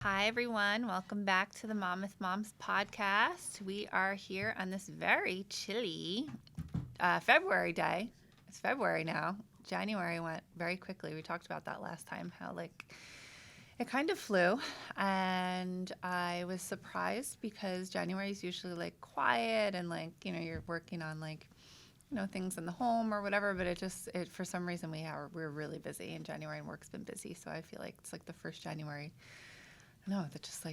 Hi, everyone. Welcome back to the Mom with Moms podcast. We are here on this very chilly February day. It's February now. January went very quickly. We talked about that last time, how it kind of flew. And I was surprised because January is usually quiet and you're working on things in the home or whatever, but it for some reason we're really busy in January and work's been busy. So I feel like it's like the first January. No, that just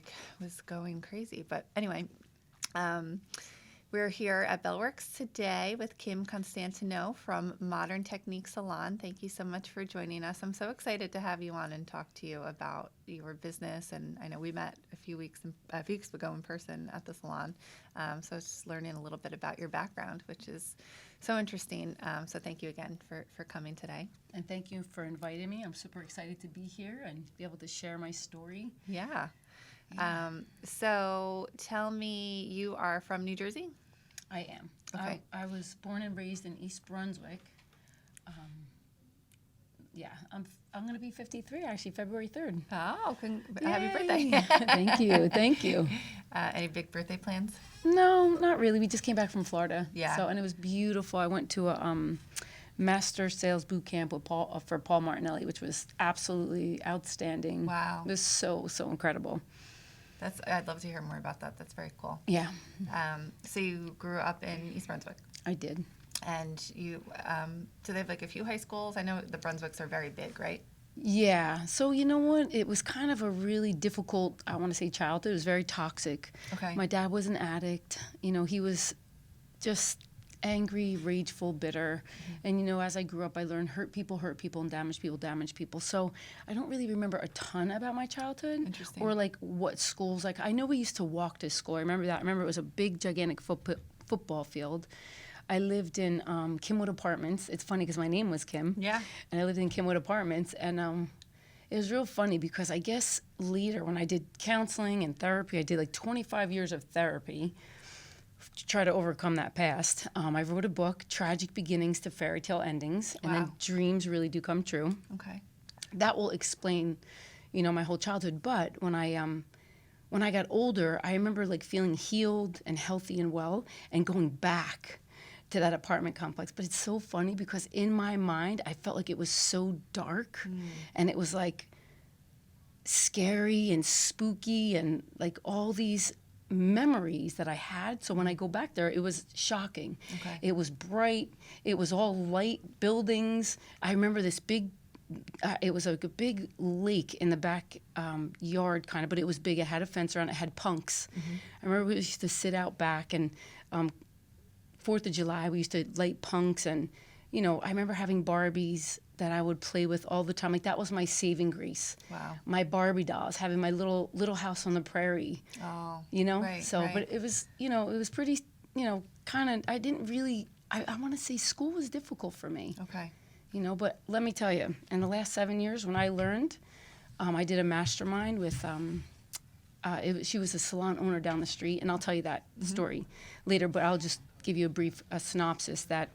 was going crazy. But anyway, we're here at Bellworks today with Kim Constantineau from Modern Tekniques Salon. Thank you so much for joining us. I'm so excited to have you on and talk to you about your business. And I know we met a few weeks ago in person at the salon. So I was just learning a little bit about your background, which is so interesting. So thank you again for coming today. And thank you for inviting me. I'm super excited to be here and be able to share my story. Yeah. So tell me, you are from New Jersey? I am. Okay. I was born and raised in East Brunswick. I'm going to be 53 actually, February 3rd. Oh, happy Yay. birthday. Thank you. Any big birthday plans? No, not really. We just came back from Florida. Yeah. And it was beautiful. I went to a master sales boot camp with for Paul Martinelli, which was absolutely outstanding. Wow. It was so incredible. I'd love to hear more about that. That's very cool. Yeah. So you grew up in East Brunswick. I did. And you, do they have a few high schools? I know the Brunswicks are very big, right? Yeah. So you know what? It was kind of a really difficult, I want to say, childhood. It was very toxic. Okay. My dad was an addict. He was just angry, rageful, bitter. And, as I grew up, I learned hurt people, and damage people. So I don't really remember a ton about my childhood. Interesting. Or, what schools. I know we used to walk to school. I remember that. I remember it was a big, gigantic football field. I lived in Kimwood Apartments. It's funny because my name was Kim. Yeah. And I lived in Kimwood Apartments. And it was real funny because I guess later when I did counseling and therapy, I did 25 years of therapy to try to overcome that past. I wrote a book, Tragic Beginnings to Fairy Tale Endings. Wow. And then dreams really do come true. Okay. That will explain, my whole childhood. But when I got older, I remember feeling healed and healthy and well and going back to that apartment complex. But it's so funny because in my mind, I felt like it was so dark and it was scary and spooky and all these memories that I had. So when I go back there, it was shocking. Okay. It was bright. It was all light buildings. I remember this big, it was a big lake in the back yard kind of, but it was big. It had a fence around it. It had punks. I remember we used to sit out back and 4th of July, we used to light punks and, I remember having Barbies that I would play with all the time. That was my saving grace. Wow. My Barbie dolls, having my little house on the prairie. Oh. Right. Right. But it was, it was pretty, kind of, I didn't really, I want to say school was difficult for me. Okay. But let me tell you, in the last 7 years when I learned, I did a mastermind with, she was a salon owner down the street, and I'll tell you that story later, but I'll just give you a brief synopsis that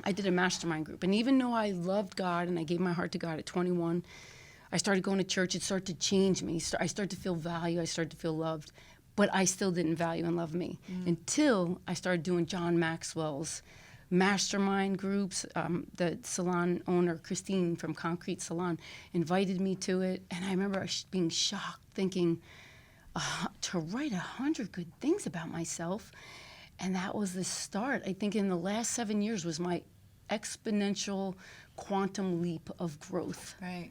I did a mastermind group. And even though I loved God and I gave my heart to God at 21, I started going to church. It started to change me. I started to feel value. I started to feel loved. But I still didn't value and love me until I started doing John Maxwell's mastermind groups. The salon owner, Christine from Concrete Salon, invited me to it. And I remember being shocked, thinking, to write 100 good things about myself. And that was the start. I think in the last 7 years was my exponential quantum leap of growth. Right.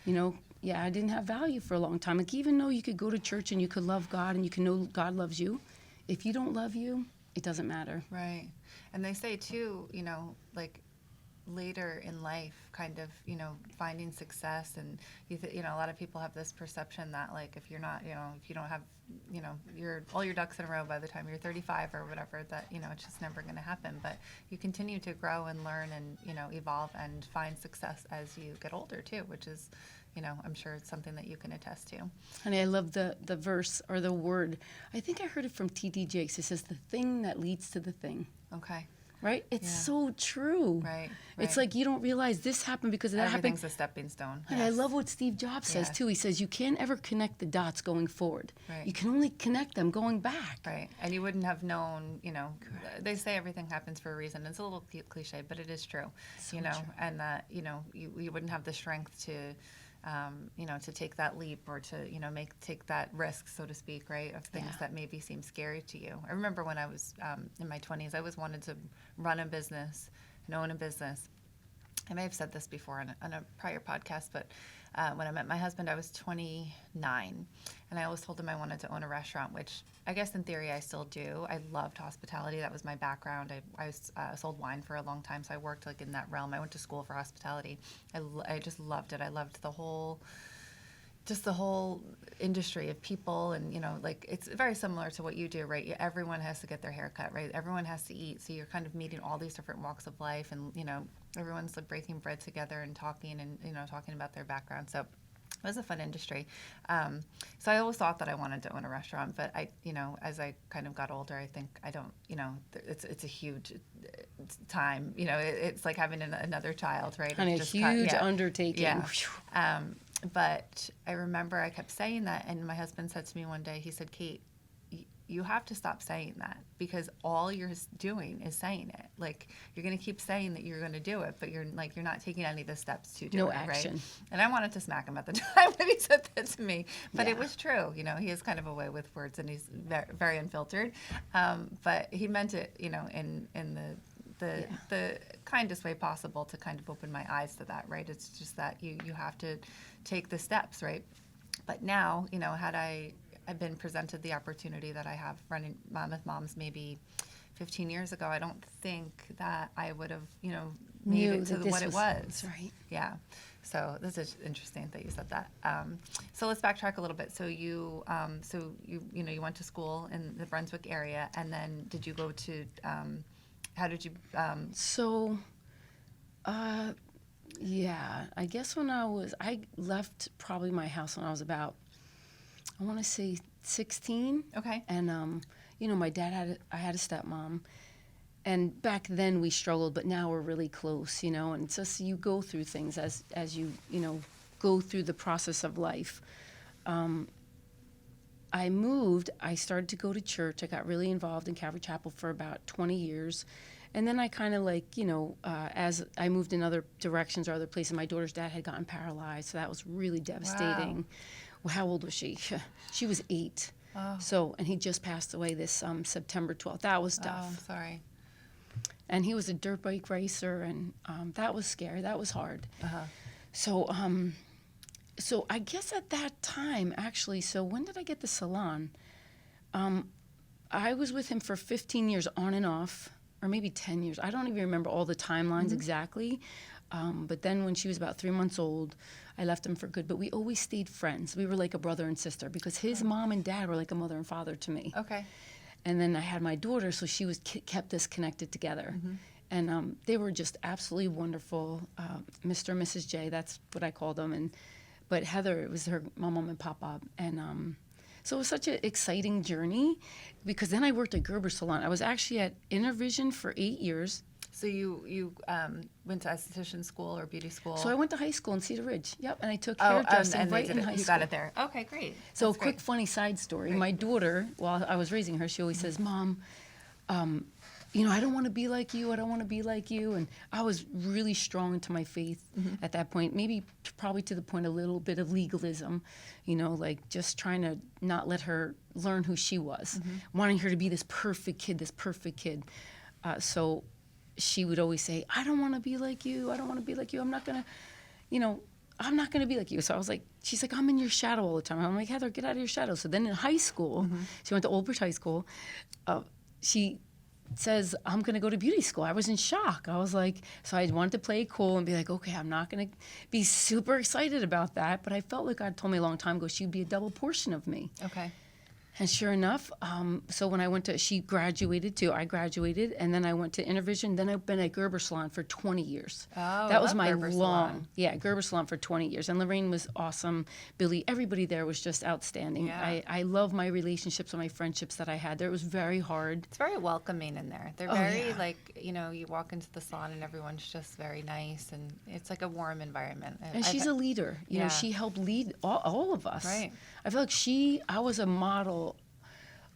I didn't have value for a long time. Even though you could go to church and you could love God and you can know God loves you, if you don't love you, it doesn't matter. Right. And they say too, later in life, kind of, finding success, and a lot of people have this perception that if you're not, if you don't have, all your ducks in a row by the time you're 35 or whatever, that it's just never going to happen. But you continue to grow and learn and evolve and find success as you get older too, which is, I'm sure it's something that you can attest to. Honey, I love the verse or the word. I think I heard it from T.D. Jakes. It says, "The thing that leads to the thing." Okay. right? It's Yeah. so true. Right. It's like you don't realize this happened because that happened. Everything's a stepping stone. And I love what Steve Jobs says Yes. too. He says you can't ever connect the dots going forward. Right. You can only connect them going back. Right. And you wouldn't have known, they say everything happens for a reason. It's a little cliche, but it is true, So true. true. And that, you wouldn't have the strength to, to take that leap or to, take that risk, so to speak, right, of things Yeah. that maybe seem scary to you. I remember when I was in my 20s, I always wanted to run a business and own a business. I may have said this before on a prior podcast, but when I met my husband, I was 29, and I always told him I wanted to own a restaurant, which I guess in theory I still do. I loved hospitality. That was my background. I sold wine for a long time, so I worked like in that realm. I went to school for hospitality. I just loved it. I loved the whole industry of people, and it's very similar to what you do, right? Everyone has to get their hair cut, right? Everyone has to eat, so you're kind of meeting all these different walks of life, and everyone's like breaking bread together and talking about their background. So it was a fun industry. So I always thought that I wanted to own a restaurant, but as I kind of got older, I think I don't, it's a huge time. It's like having another child, right? And a huge undertaking. Yeah. But I remember I kept saying that, and my husband said to me one day, he said, Kate, you have to stop saying that, because all you're doing is saying it. Like, you're going to keep saying that you're going to do it, but you're not taking any of the steps to do No it, action. right? And I wanted to smack him at the time when he said that to me, but Yeah. it was true. He has kind of a way with words, and he's very, very unfiltered. But he meant it, in the kindest way possible to kind of open my eyes to that, right? It's just that you have to take the steps, right? But now, had I've been presented the opportunity that I have running Mammoth Moms maybe 15 years ago, I don't think that I would have, made it to what it was. That's right. Yeah. So this is interesting that you said that. So let's backtrack a little bit. So you went to school in the Brunswick area, and then did you go to, how did you? Yeah, I guess I left probably my house when I was about, I want to say 16. Okay. And, my dad I had a stepmom. And back then we struggled, but now we're really close, and it's just you go through things as you, go through the process of life. I moved, I started to go to church. I got really involved in Calvary Chapel for about 20 years. And then I kind of as I moved in other directions or other places, my daughter's dad had gotten paralyzed. So that was really devastating. Wow. Well, how old was she? She was 8. Oh. So, and he just passed away this September 12th. That was tough. Oh, I'm sorry. And he was a dirt bike racer, and that was scary. That was hard. Uh-huh. So I guess at that time, actually, so when did I get the salon? I was with him for 15 years on and off, or maybe 10 years. I don't even remember all the timelines exactly. But then when she was about 3 months old, I left him for good. But we always stayed friends. We were like a brother and sister because his mom and dad were like a mother and father to me. Okay. And then I had my daughter, so she was kept us connected together. Mm-hmm. And they were just absolutely wonderful. Mr. and Mrs. J, that's what I called them. But Heather, it was her mom and papa. And so it was such an exciting journey because then I worked at Gerber Salon. I was actually at Intervision for 8 years. So you went to esthetician school or beauty school? So I went to high school in Cedar Ridge. Yep, and I took hairdressing right in high school. You got it there. Okay, great. So That's quick great. funny side story. Great. My daughter, while I was raising her, she always says, Mom, I don't want to be like you. I don't want to be like you. And I was really strong into my faith at that point, maybe probably to the point a little bit of legalism, like just trying to not let her learn who she was, wanting her to be this perfect kid. So she would always say, I don't want to be like you. I don't want to be like you. I'm not going to, I'm not going to be like you. So I was like, she's like, I'm in your shadow all the time. I'm like, Heather, get out of your shadow. So then in high school, she went to Old Bridge High School. She says, I'm going to go to beauty school. I was in shock. I was like, so I wanted to play it cool and be like, okay, I'm not going to be super excited about that. But I felt like God told me a long time ago she'd be a double portion of me. Okay. And sure enough, so when I went to, she graduated too. I graduated, and then I went to Intervision. Then I've been at Gerber Salon for 20 years. Oh, that was love my Gerber Salon. Gerber Salon for 20 years. And Lorraine was awesome. Billy, everybody there was just outstanding. Yeah. I love my relationships and my friendships that I had there. It was very hard. It's very welcoming in there. They're very you walk into the salon and everyone's just very nice, and it's like a warm environment. And she's a leader. You know, she helped lead all of us. Right. I feel like I was a model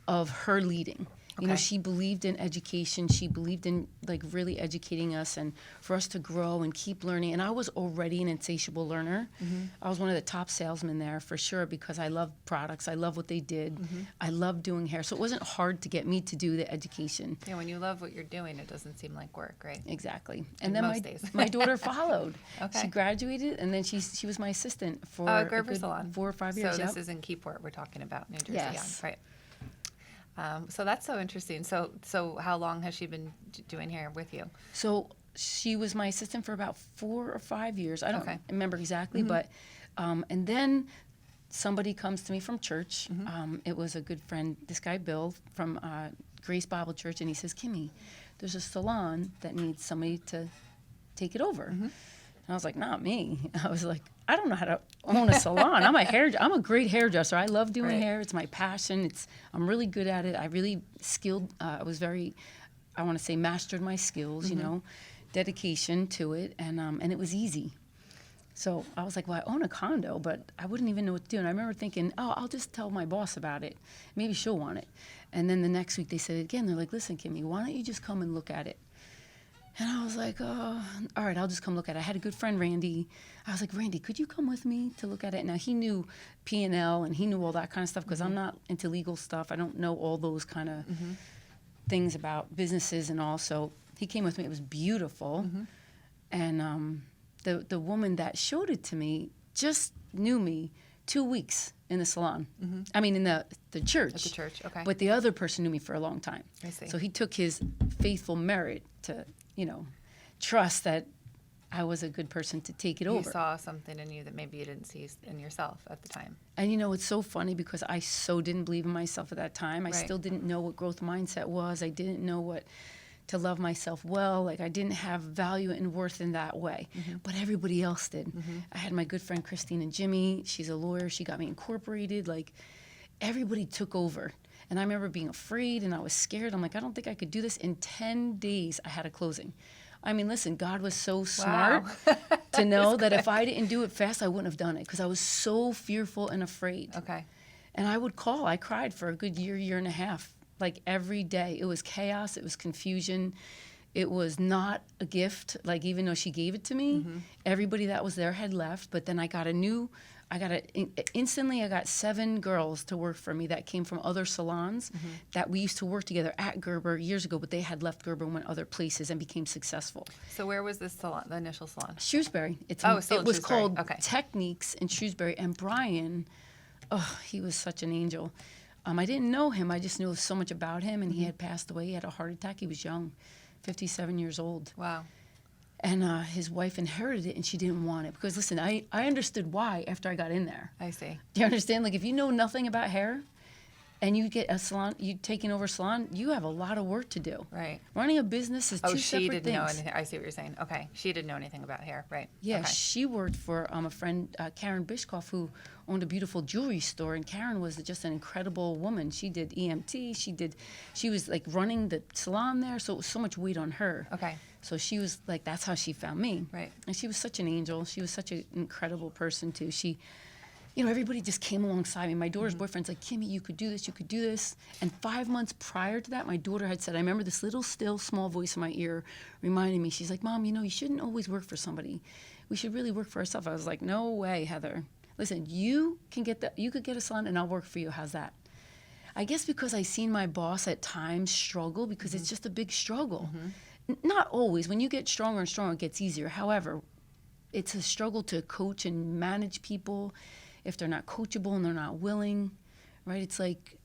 of her leading. You know, she believed in education. She believed in like really educating us and for us to grow and keep learning. And I was already an insatiable learner. I was one of the top salesmen there for sure because I loved products. I loved what they did. I loved doing hair. So it wasn't hard to get me to do the education. Yeah, when you love what you're doing, it doesn't seem like work, right? Exactly. And then most days. my daughter followed. Okay. She graduated, and then she was my assistant for a a Gerber good Salon. 4 or 5 years. So this is in Keyport we're talking about, New Jersey. Yes. Yeah, right. So that's so interesting. So how long has she been doing hair with you? So she was my assistant for about 4 or 5 years. I don't remember exactly, but and then somebody comes to me from church. It was a good friend, this guy Bill from Grace Bible Church, and he says, "Kimmy, there's a salon that needs somebody to take it over." And I was like, "Not me." I was like, "I don't know how to own a salon. I'm a great hairdresser. I love doing hair. It's my passion. I'm really good at it. I really skilled. I was very, I want to say, mastered my skills. You know, dedication to it, and it was easy. So I was like, well, I own a condo, but I wouldn't even know what to do. And I remember thinking, oh, I'll just tell my boss about it. Maybe she'll want it. And then the next week they said it again. They're like, listen, Kimmy, why don't you just come and look at it? And I was like, oh, all right, I'll just come look at it. I had a good friend, Randy. I was like, Randy, could you come with me to look at it? Now, he knew P&L and he knew all that kind of stuff because I'm not into legal stuff. I don't know all those kind of things about businesses and all. So he came with me. It was beautiful. And the woman that showed it to me just knew me 2 weeks in the salon. I mean, in the church. At the church, okay. But the other person knew me for a long time. I see. So he took his faithful merit to, trust that I was a good person to take it over. You saw something in you that maybe you didn't see in yourself at the time. And it's so funny because I so didn't believe in myself at that time. I still didn't know what growth mindset was. I didn't know what to love myself well. Like I didn't have value and worth in that way, but everybody else did. I had my good friend Christine and Jimmy. She's a lawyer. She got me incorporated. Like everybody took over. And I remember being afraid and I was scared. I'm like, I don't think I could do this. In 10 days, I had a closing. I mean, listen, God was so smart to know that if I didn't do it fast, I wouldn't have done it because I was so fearful and afraid. Okay. And I would call. I cried for a good year and a half, like every day. It was chaos. It was confusion. It was not a gift. Like even though she gave it to me, everybody that was there had left. But then instantly I got 7 girls to work for me that came from other salons that we used to work together at Gerber years ago, but they had left Gerber and went other places and became successful. So where was this salon, the initial salon? Shrewsbury. It was called Techniques in Shrewsbury. And Brian, he was such an angel. I didn't know him. I just knew so much about him, and he had passed away. He had a heart attack. He was young, 57 years old. Wow. And his wife inherited it, and she didn't want it. Because, listen, I understood why after I got in there. I see. Do you understand? Like, if you know nothing about hair and you get a salon, you taking over a salon, you have a lot of work to do. Right. Running a business is two separate things. Oh, she didn't know anything. I see what you're saying. Okay. She didn't know anything about hair. Right. Yeah, okay. She worked for a friend, Karen Bishkoff, who owned a beautiful jewelry store, and Karen was just an incredible woman. She did EMT. She was like running the salon there, so it was so much weight on her. Okay. So she was like, that's how she found me. Right. And she was such an angel. She was such an incredible person too. She, everybody just came alongside me. My daughter's boyfriend's like, Kimmy, you could do this, you could do this. And 5 months prior to that, my daughter had said, I remember this little still small voice in my ear reminding me, she's like, Mom, you shouldn't always work for somebody. We should really work for ourselves. I was like, no way, Heather. Listen, you could get a salon and I'll work for you. How's that? I guess because I seen my boss at times struggle because it's just a big struggle. Not always. When you get stronger and stronger, it gets easier. However, it's a struggle to coach and manage people if they're not coachable and they're not willing, right? It's like,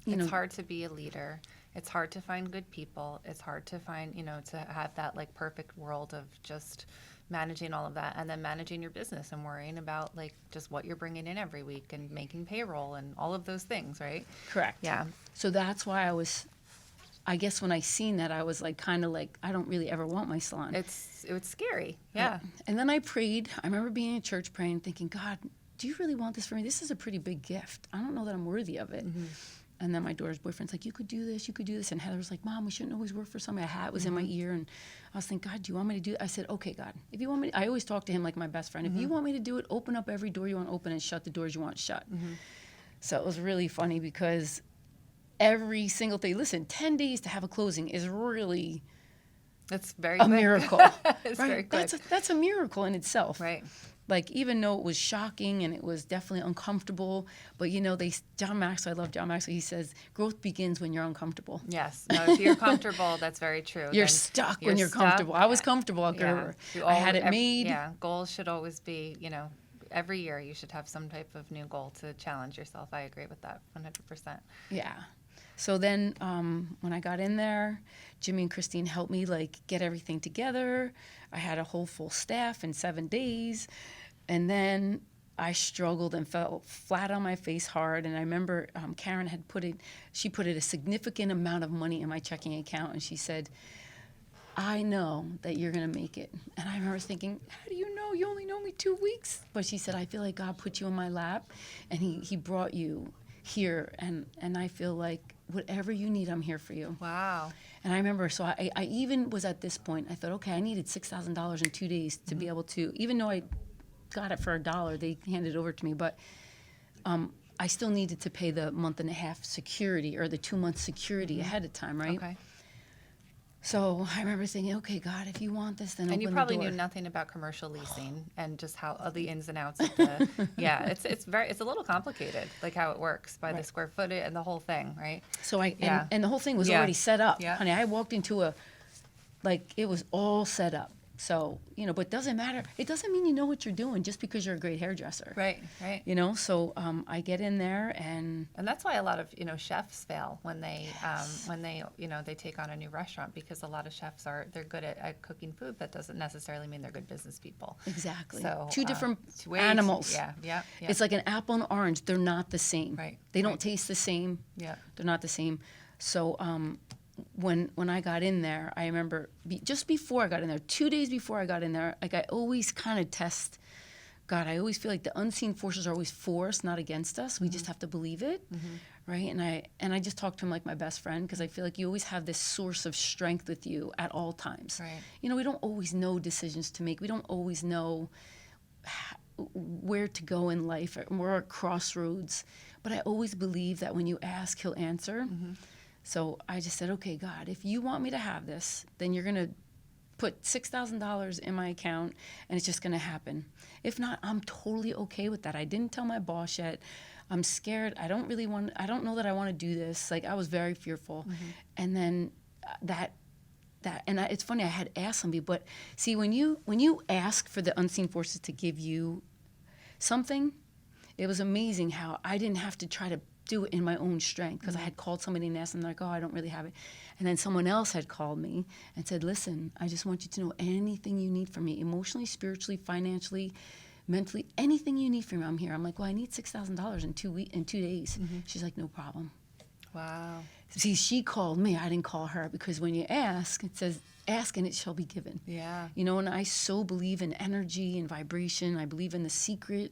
it's hard to be a leader. It's hard to find good people. It's hard to find, to have that like perfect world of just managing all of that and then managing your business and worrying about like just what you're bringing in every week and making payroll and all of those things, right? Correct. Yeah. So that's why I guess when I seen that, I was like, kind of like, I don't really ever want my salon. It was scary. Yeah. And then I prayed. I remember being in church praying, thinking, God, do you really want this for me? This is a pretty big gift. I don't know that I'm worthy of it. And then my daughter's boyfriend's like, you could do this, you could do this. And Heather was like, Mom, we shouldn't always work for somebody. A hat was in my ear. And I was thinking, God, do you want me to do it? I said, okay, God, if you want me to, I always talk to him like my best friend. If you want me to do it, open up every door you want open and shut the doors you want shut. So it was really funny because every single thing, listen, 10 days to have a closing is really That's very a quick. miracle. It's Right? very quick. That's a miracle in itself. Right. Like, even though it was shocking and it was definitely uncomfortable, but John Maxwell, I love John Maxwell, he says, growth begins when you're uncomfortable. Yes. No, if you're comfortable, that's very true. You're Then stuck you're when you're stuck. comfortable. I was comfortable. I had it made. Yeah. Goals should always be, every year you should have some type of new goal to challenge yourself. I agree with that 100%. Yeah. So then when I got in there, Jimmy and Christine helped me get everything together. I had a whole full staff in 7 days. And then I struggled and fell flat on my face hard. And I remember Karen had put a significant amount of money in my checking account. And she said, I know that you're going to make it. And I remember thinking, how do you know? You only know me 2 weeks. But she said, I feel like God put you in my lap and he brought you here. And I feel like whatever you need, I'm here for you. Wow. And I remember, so I even was at this point, I thought, okay, I needed $6,000 in 2 days to be able to, even though I got it for $1, they handed it over to me, but I still needed to pay the month and a half security or the 2 month security ahead of time, right? Okay. So I remember thinking, okay, God, if you want this, then And open you the probably door. knew nothing about commercial leasing and just how the ins and outs of the it's a little complicated, like how it works by the Right. square footage and the whole thing, right? So Yeah. and the whole thing was Yeah. already set up. Yeah. Honey, I walked into it was all set up. So, but it doesn't matter. It doesn't mean you know what you're doing just because you're a great hairdresser. Right, right. So I get in there and And that's why a lot of chefs fail when they they take on a new restaurant, because a lot of chefs they're good at cooking food, but doesn't necessarily mean they're good business people. exactly. So Two different ways- animals. Yeah. It's like an apple and orange. They're not the same. Right, They don't right. taste the same. Yeah. They're not the same. So when I got in there, I remember just before I got in there, 2 days before I got in there, I always kind of test God. I always feel like the unseen forces are always for us, not against us. We just have to believe it, right? And I just talk to him like my best friend, because I feel like you always have this source of strength with you at all times. Right. We don't always know decisions to make. We don't always know where to go in life. We're at crossroads. But I always believe that when you ask, he'll answer. So I just said, okay, God, if you want me to have this, then you're going to put $6,000 in my account and it's just going to happen. If not, I'm totally okay with that. I didn't tell my boss yet. I'm scared. I don't know that I want to do this. I was very fearful. And then it's funny, I had asked somebody, but see, when you ask for the unseen forces to give you something, it was amazing how I didn't have to try to do it in my own strength, because I had called somebody and asked them, oh, I don't really have it. And then someone else had called me and said, listen, I just want you to know anything you need from me, emotionally, spiritually, financially, mentally, anything you need from me, I'm here. I'm like, well, I need $6,000 in 2 days. She's like, no problem. Wow. See, she called me. I didn't call her, because when you ask, it says, ask and it shall be given. Yeah. And I so believe in energy and vibration. I believe in the secret.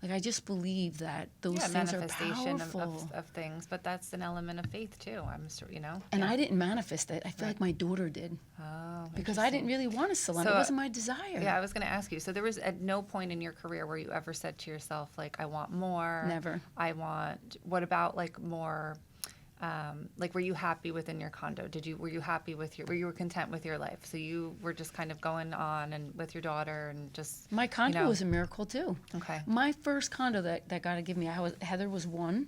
I just believe that those things are manifestation powerful. of things, but that's an element of faith too. I'm sure, And I didn't manifest it. I feel like my daughter did, Oh, because I didn't really want a salon. So, it wasn't my desire. Yeah, I was going to ask you. So there was at no point in your career where you ever said to yourself, I want more. Never. What about more, were you happy within your condo? Were you happy were you content with your life? So you were just kind of going on and with your daughter and just. My condo was a miracle too. Okay. My first condo that God had given me, Heather was one.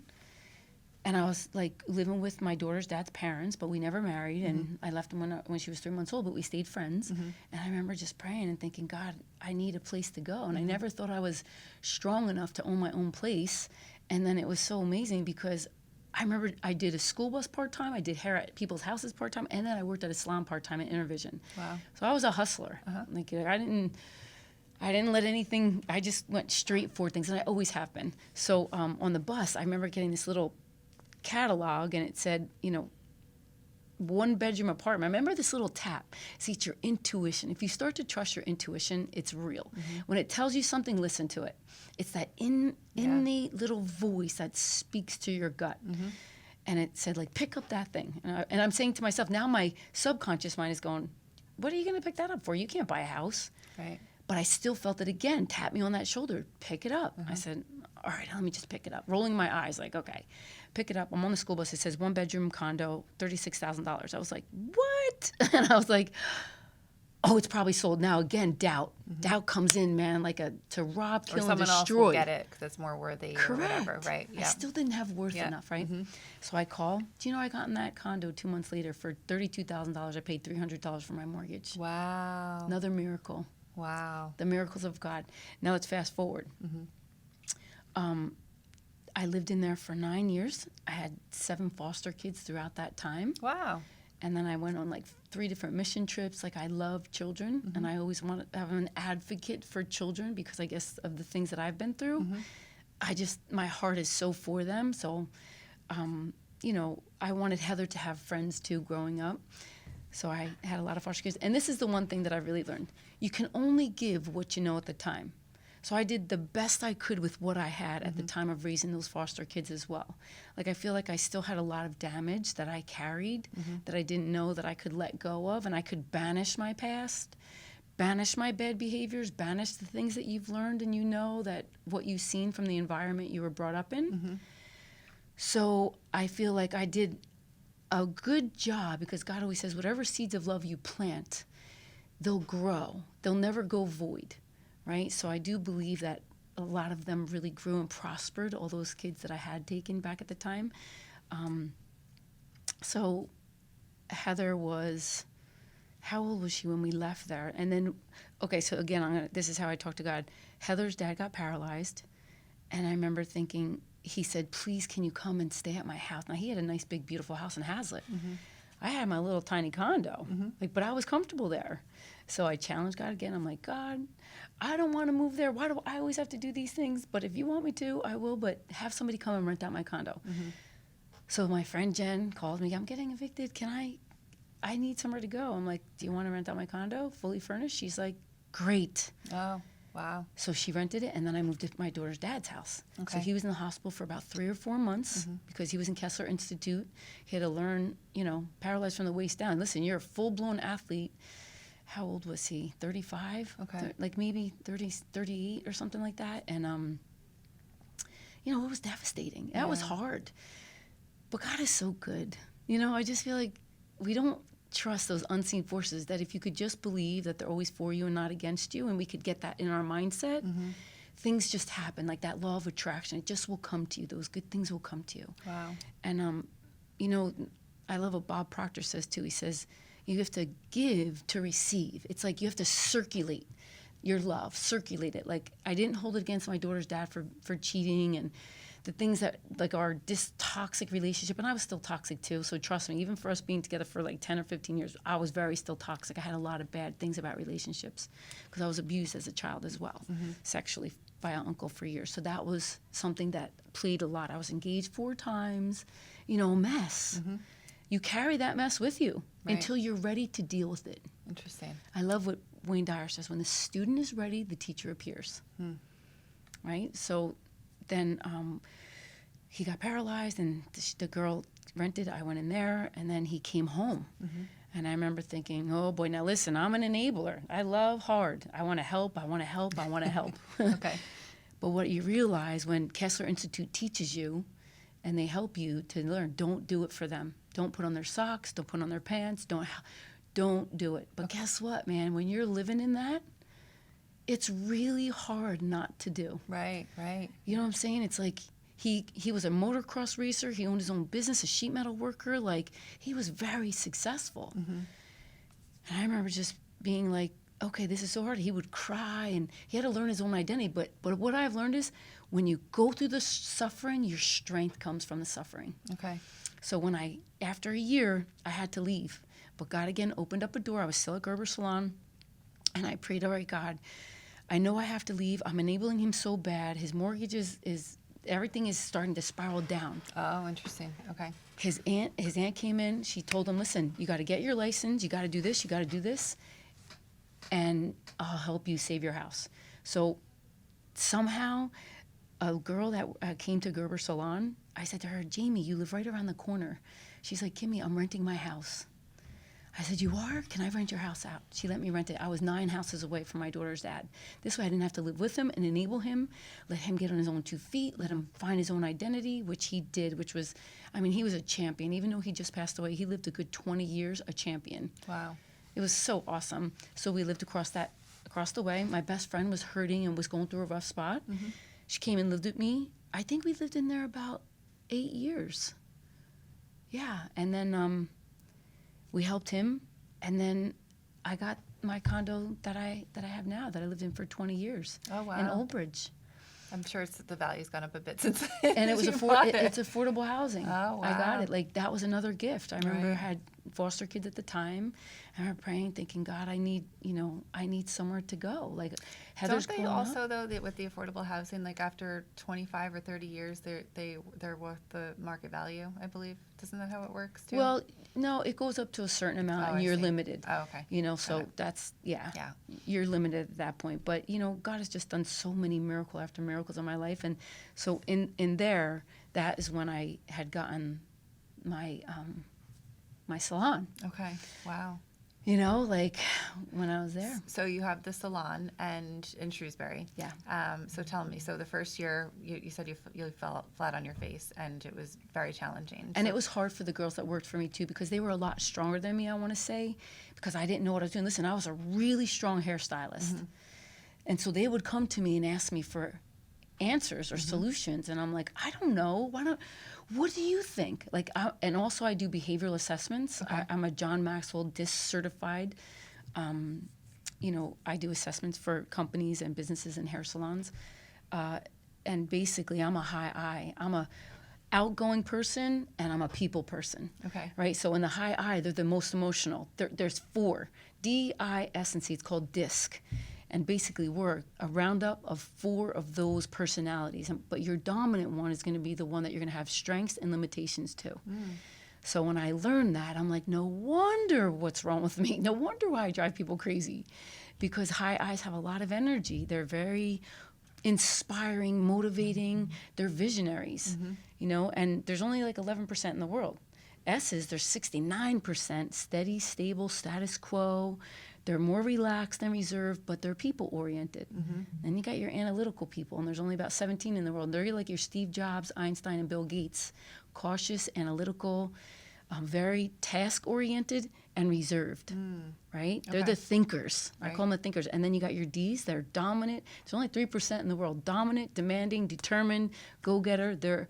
And I was living with my daughter's dad's parents, but we never married. And I left him when she was 3 months old, but we stayed friends. And I remember just praying and thinking, God, I need a place to go. And I never thought I was strong enough to own my own place. And then it was so amazing, because I remember I did a school bus part-time, I did hair at people's houses part-time, and then I worked at a salon part-time at Intervision. Wow. So I was a hustler. I didn't let anything, I just went straight for things, and I always have been. So on the bus, I remember getting this little catalog, and it said, 1 bedroom apartment. I remember this little tap. See, it's your intuition. If you start to trust your intuition, it's real. When it tells you something, listen to it. It's that innate little voice that speaks to your gut. and it said like, pick up that thing. And I'm saying to myself, now my subconscious mind is going, what are you going to pick that up for? You can't buy a house. Right. But I still felt it again, tap me on that shoulder, pick it up. I said, all right, let me just pick it up. Rolling my eyes like, okay, pick it up. I'm on the school bus. It says 1-bedroom condo, $36,000. I was like, what? And I was like, oh, it's probably sold now. Again, doubt. Doubt comes in, man, like to rob, kill, Or and someone else destroy. will get it because it's more worthy or whatever, right? I still didn't have worth Yeah. enough, right? So I call. Do you know I got in that condo 2 months later for $32,000? I paid $300 for my mortgage. Wow. Another miracle. Wow. The miracles of God. Now let's fast forward. I lived in there for 9 years. I had 7 foster kids throughout that time. Wow. And then I went on like 3 different mission trips. Like I love children, and I always wanted to have an advocate for children because I guess of the things that I've been through. My heart is so for them. So, I wanted Heather to have friends too growing up. So I had a lot of foster kids. And this is the one thing that I really learned. You can only give what you know at the time. So I did the best I could with what I had at the time of raising those foster kids as well. Like I feel like I still had a lot of damage that I carried that I didn't know that I could let go of, and I could banish my past, banish my bad behaviors, banish the things that you've learned and you know that what you've seen from the environment you were brought up in. So I feel like I did a good job because God always says whatever seeds of love you plant, they'll grow. They'll never go void. Right? So I do believe that a lot of them really grew and prospered, all those kids that I had taken back at the time. So Heather was, how old was she when we left there? And then, okay, so again, this is how I talk to God. Heather's dad got paralyzed, and I remember thinking, he said, please, can you come and stay at my house? Now, he had a nice, big, beautiful house in Hazlitt. I had my little tiny condo, but I was comfortable there. So I challenged God again. I'm like, God, I don't want to move there. Why do I always have to do these things? But if you want me to, I will, but have somebody come and rent out my condo. So my friend Jen called me, I'm getting evicted. I need somewhere to go. I'm like, do you want to rent out my condo, fully furnished? She's like, great. Oh, wow. So she rented it, and then I moved to my daughter's dad's house. Okay. So he was in the hospital for about 3 or 4 months because he was in Kessler Institute. He had to learn, paralyzed from the waist down. Listen, you're a full-blown athlete. How old was he? 35? Okay. Like maybe 30, 38 or something like that. And, it was devastating. That was hard. But God is so good. I just feel like we don't trust those unseen forces, that if you could just believe that they're always for you and not against you, and we could get that in our mindset, things just happen. Like that law of attraction, it just will come to you. Those good things will come to you. Wow. And, I love what Bob Proctor says too. He says, you have to give to receive. It's like you have to circulate your love, circulate it. Like I didn't hold it against my daughter's dad for cheating and the things that like are this toxic relationship. And I was still toxic too. So trust me, even for us being together for like 10 or 15 years, I was very still toxic. I had a lot of bad things about relationships because I was abused as a child as well, sexually by an uncle for years. So that was something that played a lot. I was engaged 4 times, a mess. You carry that mess with you until you're ready to deal with it. Interesting. I love what Wayne Dyer says, when the student is ready, the teacher appears. Right? So then he got paralyzed, and the girl rented. I went in there, and then he came home. And I remember thinking, oh, boy, now listen, I'm an enabler. I love hard. I want to help. I want to help. I want to help. Okay. But what you realize when Kessler Institute teaches you and they help you to learn, don't do it for them. Don't put on their socks. Don't put on their pants. Don't do it. But guess what, man? When you're living in that, it's really hard not to do. Right, right. You know what I'm saying? It's like he was a motocross racer. He owned his own business, a sheet metal worker. Like, he was very successful. And I remember just being like, okay, this is so hard. He would cry, and he had to learn his own identity. But what I've learned is when you go through the suffering, your strength comes from the suffering. Okay. So after a year, I had to leave. But God again opened up a door. I was still at Gerber Salon, and I prayed, all right, God, I know I have to leave. I'm enabling him so bad. His mortgage is everything is starting to spiral down. Oh, interesting. Okay. His aunt came in. She told him, listen, you got to get your license. You got to do this. You got to do this. And I'll help you save your house. So somehow a girl that came to Gerber Salon I said to her, Jamie, you live right around the corner. She's like, Kimmy, I'm renting my house. I said, you are? Can I rent your house out? She let me rent it. I was 9 houses away from my daughter's dad. This way I didn't have to live with him and enable him, let him get on his own 2 feet, let him find his own identity, which he did, which was, I mean, he was a champion. Even though he just passed away, he lived a good 20 years, a champion. Wow. It was so awesome. So we lived across the way. My best friend was hurting and was going through a rough spot. Mm-hmm. She came and lived with me. I think we lived in there about 8 years. Yeah, and then we helped him, and then I got my condo that I have now, that I lived in for 20 years. Oh, wow. In Old Bridge. I'm sure the value's gone up a bit since And it was you bought it. it's affordable housing. Oh, wow. I got it. Like, that was another gift. I remember I Right. had foster kids at the time. I remember praying, thinking, God, I need somewhere to go. Like, Heather's Don't they growing also, up. though, with the affordable housing, like after 25 or 30 years, they're worth the market value, I believe. Isn't that how it works, too? Well, no, it goes up to a certain amount, Oh, and I you're see. limited. Oh, okay. So Okay. that's, Yeah. you're limited at that point. But, God has just done so many miracle after miracles in my life. And so in there, that is when I had gotten my my salon, Okay. Wow. like when I was there. So you have the salon and in Shrewsbury. Yeah. So tell me, so the first year you said you fell flat on your face and it was very challenging. And So- it was hard for the girls that worked for me, too, because they were a lot stronger than me, I want to say, because I didn't know what I was doing. Listen, I was a really strong hairstystylist. Mm-hmm. And so they would come to me and ask me for answers or solutions. And I'm like, I don't know. What do you think? And also I do behavioral assessments. Okay. I'm a John Maxwell DISC certified. I do assessments for companies and businesses and hair salons. And basically I'm a high I. I'm a outgoing person and I'm a people person. Okay. Right? So in the high I, they're the most emotional. There's 4. D-I-S-C. It's called DISC. And basically, we're a roundup of 4 of those personalities. But your dominant one is going to be the one that you're going to have strengths and limitations to. So when I learned that, I'm like, no wonder what's wrong with me. No wonder why I drive people crazy. Because high I's have a lot of energy. They're very inspiring, motivating. They're visionaries, and there's only like 11% in the world. S's, there's 69%, steady, stable, status quo. They're more relaxed and reserved, but they're people-oriented. Then you got your analytical people, and there's only about 17 in the world. They're like your Steve Jobs, Einstein, and Bill Gates. Cautious, analytical, very task-oriented, and reserved, right? They're Okay. the thinkers. I Right. call them the thinkers. And then you got your D's. They're dominant. There's only 3% in the world. Dominant, demanding, determined, go-getter. They're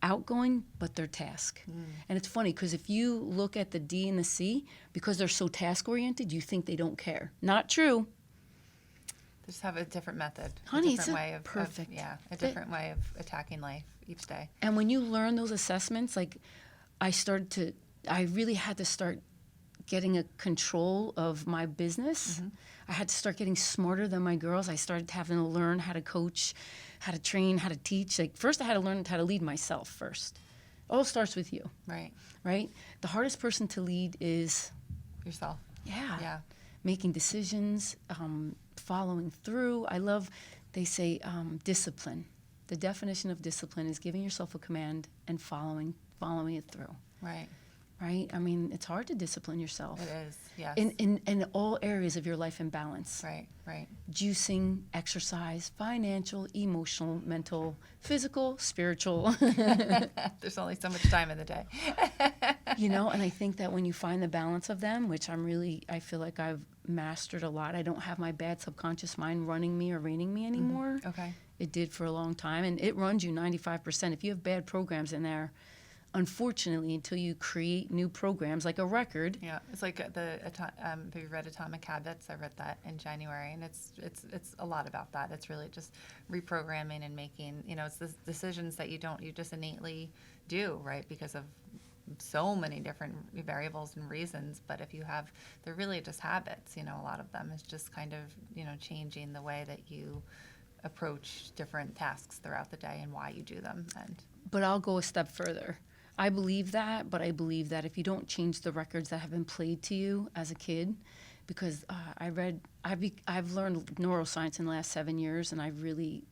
outgoing, but they're task. And it's funny because if you look at the D and the C, because they're so task-oriented, you think they don't care. Not true. They just have a different method. Honey, a it's different way of perfect. a different way of attacking life each day. And when you learn those assessments, like I really had to start getting a control of my business. I had to start getting smarter than my girls. I started having to learn how to coach, how to train, how to teach. Like first I had to learn how to lead myself first. All starts with you, Right. right? The hardest person to lead is, Yourself. yeah. making decisions, following through. They say discipline. The definition of discipline is giving yourself a command and following it through. Right. Right? I mean, it's hard to discipline yourself. It is. Yes. In all areas of your life in balance. Right. Right. Juicing, exercise, financial, emotional, mental, physical, spiritual. There's only so much time in the day. And I think that when you find the balance of them, which I feel like I've mastered a lot. I don't have my bad subconscious mind running me or reining me anymore. Okay. It did for a long time, and it runs you 95%. If you have bad programs in there, unfortunately, until you create new programs, like a record. Yeah, it's like have you read Atomic Habits? I read that in January, and it's a lot about that. It's really just reprogramming and making, it's the decisions that you just innately do, right? Because of so many different variables and reasons. But if they're really just habits, a lot of them is just kind of, changing the way that you approach different tasks throughout the day and why you do them. But I'll go a step further. I believe that, but I believe that if you don't change the records that have been played to you as a kid, because I've learned neuroscience in the last 7 years, and I've really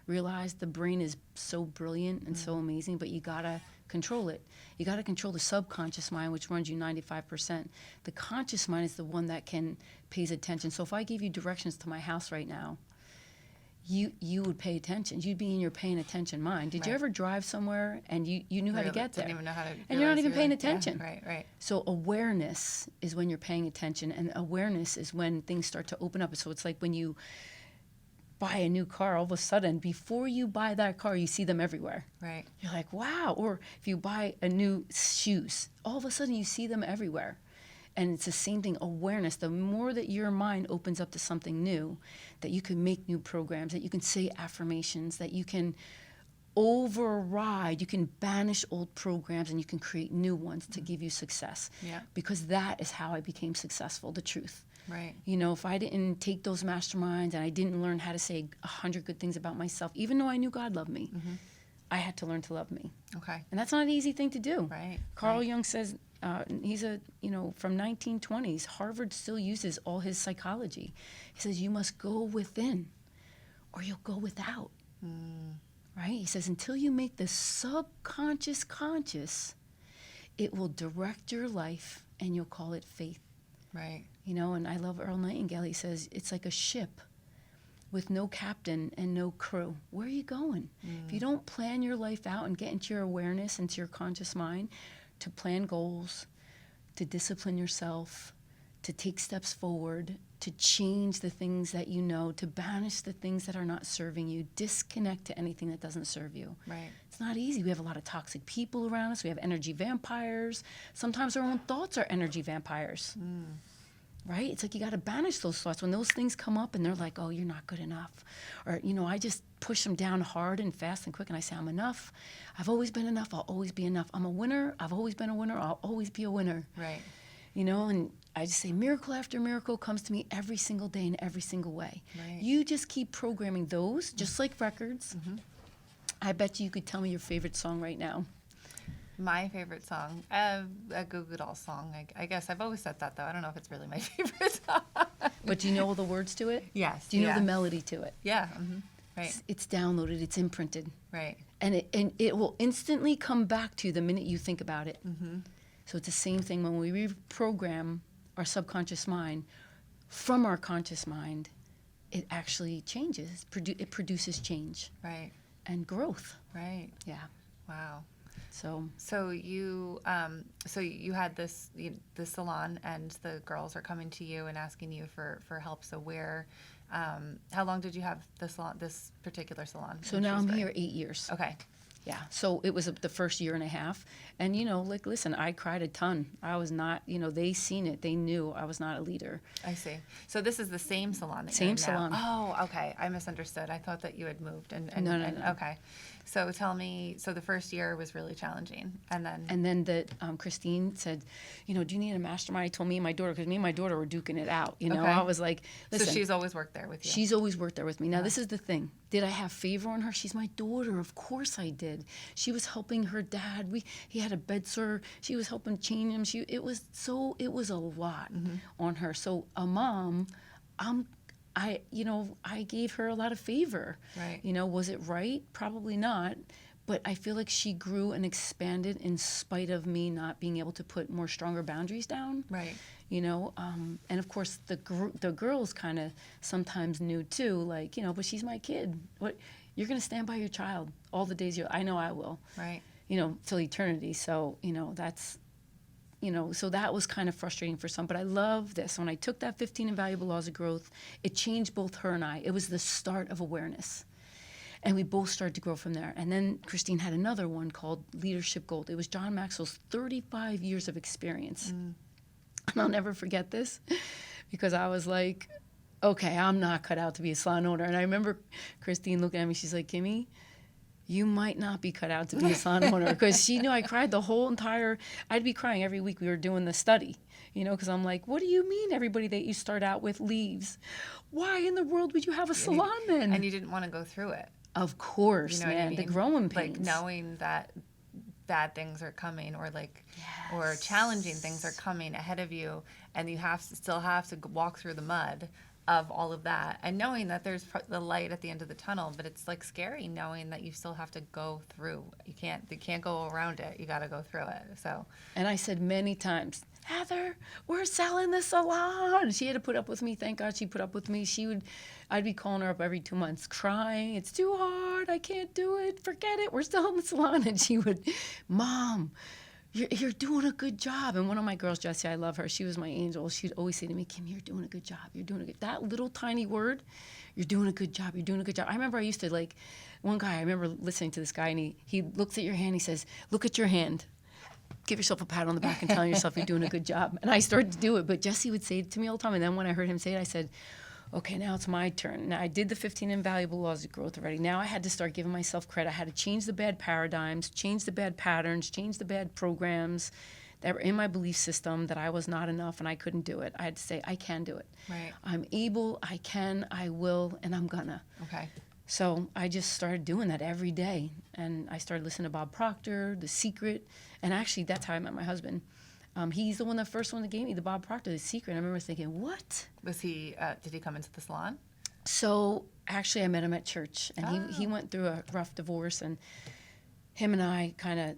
realize the brain is so brilliant and so amazing, but you gotta control it. You gotta control the subconscious mind, which runs you 95%. The conscious mind is the one that pays attention. So if I gave you directions to my house right now, you would pay attention. You'd be in your paying attention mind. Did you ever drive somewhere and you knew how to get there? Didn't even know how to. And you're not even paying attention. Yeah, right. So awareness is when you're paying attention, and awareness is when things start to open up. So it's like when you buy a new car, all of a sudden, before you buy that car, you see them everywhere. Right. You're like, wow. Or if you buy a new shoes, all of a sudden you see them everywhere. And it's the same thing, awareness. The more that your mind opens up to something new, that you can make new programs, that you can say affirmations, that you can override, you can banish old programs, and you can create new ones to give you success. Yeah. Because that is how I became successful, the truth. Right. You know, if I didn't take those masterminds and I didn't learn how to say 100 good things about myself, even though I knew God loved me, I had to learn to love me. Okay. And that's not an easy thing to do. Right. Carl Jung says, he's from 1920s, Harvard still uses all his psychology. He says, you must go within or you'll go without. Right? He says, until you make the subconscious conscious, it will direct your life and you'll call it faith. Right. You know, and I love Earl Nightingale. He says, it's like a ship with no captain and no crew. Where are you going? If you don't plan your life out and get into your awareness, into your conscious mind, to plan goals, to discipline yourself, to take steps forward, to change the things that you know, to banish the things that are not serving you, disconnect to anything that doesn't serve you. Right. It's not easy. We have a lot of toxic people around us. We have energy vampires. Sometimes our own thoughts are energy vampires. Right? It's like you got to banish those thoughts. When those things come up and they're like, oh, you're not good enough. Or, you know, I just push them down hard and fast and quick and I say, I'm enough. I've always been enough. I'll always be enough. I'm a winner. I've always been a winner. I'll always be a winner. Right. You know, and I just say miracle after miracle comes to me every single day in every single way. Right. You just keep programming those, just like records. I bet you could tell me your favorite song right now. My favorite song, a Goo Goo Dolls song. I guess I've always said that, though. I don't know if it's really my favorite song. But do you know all the words to it? Yes. Do you know the melody to it? Yeah. Right. It's downloaded. It's imprinted. Right. And it will instantly come back to you the minute you think about it. So it's the same thing when we reprogram our subconscious mind from our conscious mind, it actually changes. It produces change. Right. And growth. Right. Yeah. Wow. So you had this salon, and the girls are coming to you and asking you for help. So how long did you have this particular salon? So now I'm here 8 years. Okay. Yeah. So it was the first year and a half. And, you know, like, listen, I cried a ton. I was not, you know, they seen it. They knew I was not a leader. I see. So this is the same salon that Same you're in salon. now. Oh, okay. I misunderstood. I thought that you had moved. No. Okay. So tell me, so the first year was really challenging. And then Christine said, you know, do you need a mastermind? I told me and my daughter, because me and my daughter were duking it out. You know, Okay. I was like, listen. So she's always worked there with you. She's always worked there with me. Now, this is the thing. Did I have favor on her? She's my daughter. Of course I did. She was helping her dad. He had a bed sore. She was helping change him. It was a lot on her. So a mom, I gave her a lot of favor. Right. You know, was it right? Probably not. But I feel like she grew and expanded in spite of me not being able to put more stronger boundaries down. Right. You know, and of course the girls kind of sometimes knew too, like, you know, but she's my kid. What, you're going to stand by your child all the days I know I will. Right. You know, till eternity. So, you know, that's, you know, so that was kind of frustrating for some. But I love this. When I took that 15 Invaluable Laws of Growth, it changed both her and I. It was the start of awareness. And we both started to grow from there. And then Christine had another one called Leadership Gold. It was John Maxwell's 35 years of experience. And I'll never forget this because I was like, okay, I'm not cut out to be a salon owner. And I remember Christine looking at me. She's like, Kimmy, you might not be cut out to be a salon owner, because she knew I cried the whole entire, I'd be crying every week we were doing the study, you know, because I'm like, what do you mean everybody that you start out with leaves? Why in the world would you have a salon then? And you didn't want to go through it. Of course, you know man, what I mean? the growing pains. Like knowing that bad things are coming, or or challenging things are coming ahead of you, and you still have to walk through the mud of all of that, and knowing that there's the light at the end of the tunnel, but it's like scary knowing that you still have to go through. You can't go around it. You got to go through it. So, and I said many times, Heather, we're selling the salon. She had to put up with me. Thank God she put up with me. I'd be calling her up every 2 months crying. It's too hard. I can't do it. Forget it. We're still in the salon. And she would, Mom, you're doing a good job. And one of my girls, Jessie, I love her. She was my angel. She'd always say to me, Kim, you're doing a good job. You're doing a good, that little tiny word, you're doing a good job. You're doing a good job. I remember I used to like, one guy, I remember listening to this guy and he looks at your hand. He says, look at your hand. Give yourself a pat on the back and telling yourself you're doing a good job. And I started to do it. But Jessie would say it to me all the time. And then when I heard him say it, I said, okay, now it's my turn. Now I did the 15 invaluable laws of growth already. Now I had to start giving myself credit. I had to change the bad paradigms, change the bad patterns, change the bad programs that were in my belief system that I was not enough and I couldn't do it. I had to say, I can do it. right. I'm able, I can, I will, and I'm gonna. Okay. So I just started doing that every day. And I started listening to Bob Proctor, The Secret. And actually, that's how I met my husband. He's the first one that gave me the Bob Proctor, The Secret. I remember thinking, what? Was he? Did he come into the salon? So actually, I met him at church, and he went through a rough divorce, and him and I kind of,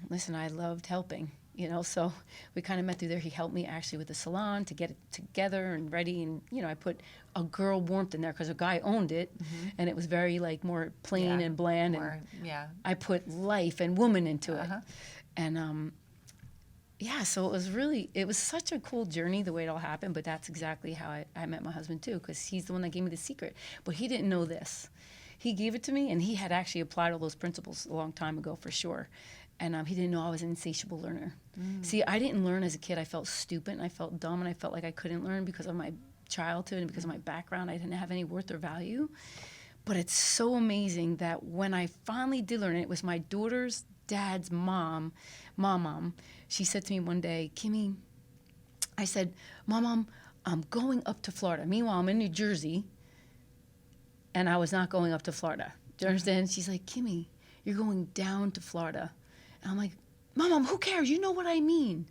listen, I loved helping, so we kind of met through there. He helped me actually with the salon to get it together and ready, and I put a girl warmth in there because a guy owned it, and it was very like more plain and bland, and I put life and woman into it, and so it was such a cool journey the way it all happened, but that's exactly how I met my husband too, because he's the one that gave me the secret. But he didn't know this. He gave it to me, and he had actually applied all those principles a long time ago for sure. And he didn't know I was an insatiable learner. See, I didn't learn as a kid. I felt stupid, and I felt dumb, and I felt like I couldn't learn because of my childhood and because of my background. I didn't have any worth or value. But it's so amazing that when I finally did learn it, it was my daughter's dad's mom. She said to me one day, Kimmy, I said, Mom, I'm going up to Florida. Meanwhile, I'm in New Jersey, and I was not going up to Florida. Do you understand? She's like, Kimmy, you're going down to Florida. And I'm like, Mom, who cares? You know what I mean.